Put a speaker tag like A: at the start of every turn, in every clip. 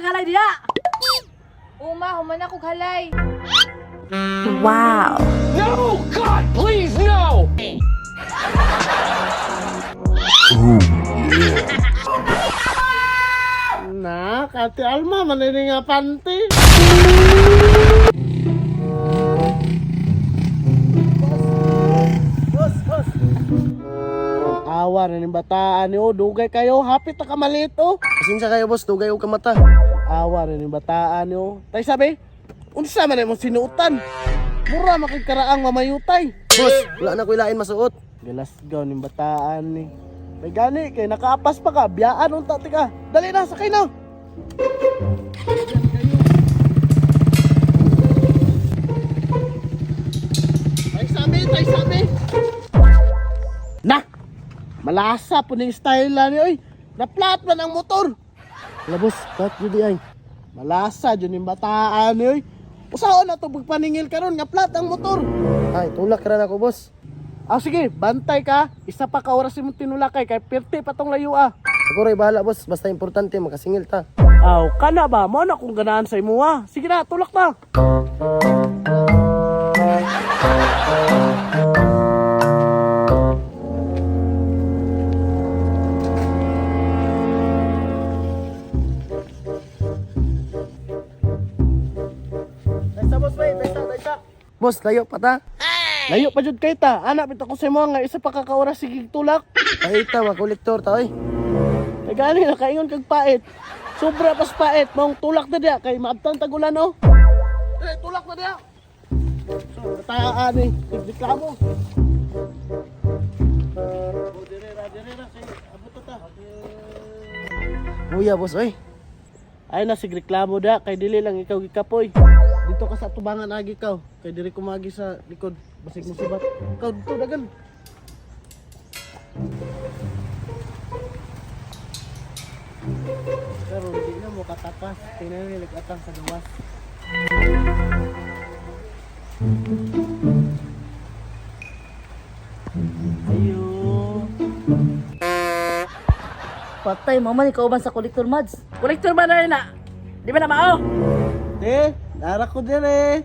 A: nakagalay diya.
B: Uma, human ako halay.
C: Wow!
D: No! God, please, no!
E: Nak, Ate Alma, manini nga panty. Boss. Awa na ng bataan niyo, dugay kayo, hapit na kamalit oh.
F: Pasensya kayo boss, dugay og kamata.
E: Awa na ng bataan niyo. Tay sabi, unsa man imong sinuutan? Mura makikaraang mamayutay.
F: Boss, wala na ko ilain masuot.
E: Galasgaw ng bataan ni. May gani, kay nakaapas pa ka, biyaan unta ka. Dali na, sakay na. Tay sabi. Na! Malasa po ng style ni oy. Naplat man ang motor. Labos, kat judi ay. Malasa jud ning bataan ni oy. Usaon na to pagpaningil karon nga plat ang motor.
F: Ay, tulak ra na ko boss.
E: Sige, bantay ka. Isa pa ka oras imong tinulakay kay perti pa tong layo ah.
F: Ako ray bahala boss, basta importante makasingil ta.
E: Aw, kana ba? Mo na kung ganahan sa imo ah. Sige na, tulak na. Daysa boss, bay, daysa.
F: Boss, layo pa ta.
E: Layo pa jud kay ta. Anak bitaw ko sa imo nga isa pa ka oras sige tulak.
F: Ay ta, makolektor ta oy.
E: Kay gani na kaingon kag pait. Sobra pas pait, mong tulak na diya kay maabtang tagulan oh. Dili tulak na diya. So, taaan ni, reklamo. Dire ra kay abot ta.
F: Kuya boss oy.
E: Ay na sig reklamo da kay dili lang ikaw gikapoy. Dito ka sa tubangan agi ikaw. Kay diri kumagi sa likod basig mo sibat. Ikaw dito dagan. Pero hindi na mo katakas. Tinanilig atang sa gawas. Ayo.
C: Patay, mama, ikaw ba sa kolektor mads?
A: Kolektor ba na rin na? Di ba na mao?
E: Dara ko dire.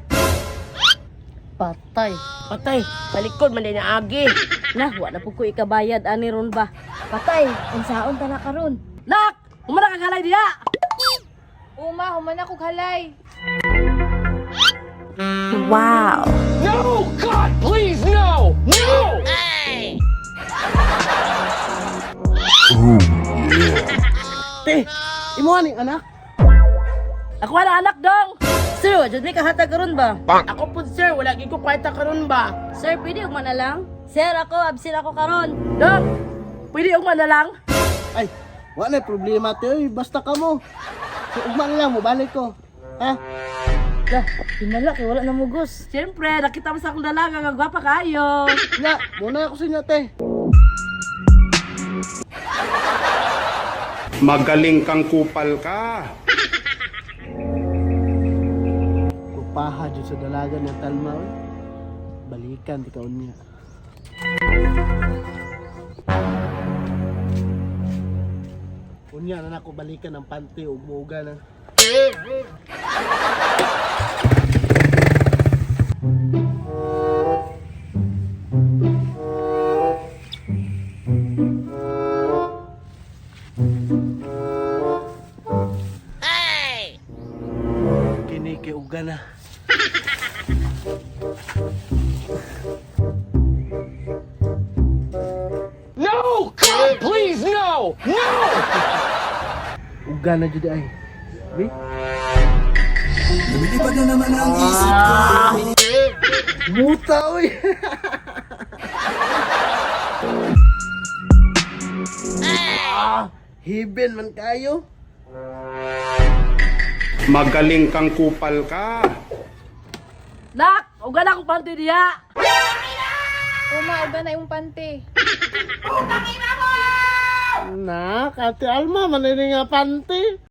C: Patay.
A: Patay, palikod man din na agi.
C: Na, wala po ko ikabayad, ani ron ba? Patay, unsaon ta na karon?
A: Nak! Human nakagalay diya.
B: Uma, human ako halay.
C: Wow!
D: No! God, please, no! No!
E: Imo ani anak?
A: Ako wala anak dong.
C: Sir, wajud may kahatag karon ba?
A: Ako po sir, wala gid ko kwarta karon ba?
C: Sir, pwede ugma na lang? Sir, absent ako karon.
A: Dong, pwede yung na lang?
E: Ay, wala problema te, basta ka mo. So, ugma na lang mo balik ko. Ha?
C: Lah, himala kay wala na mugos.
A: Siyempre, nakita mo sa akong dalaga, nga gwapa kayo.
E: Nga, muna ako sa inyo te.
G: Magaling kang kupal ka.
E: Kupaha dyan sa dalaga ng talma. Oy. Balikan, di kaon niya. Unya na ako balikan ng panty o muga na. Kini kay uga na.
D: No! God, please, no! No!
E: Uga na jud ay. Bi?
H: Lumilipad na naman ang isip ko.
E: Buta oy. Hiben man kayo.
G: Magaling kang kupal ka.
A: Nak, uga na akong panty diya.
B: Uma, uga na yung pante.
E: Nak, Ate Alma, manini nga panty.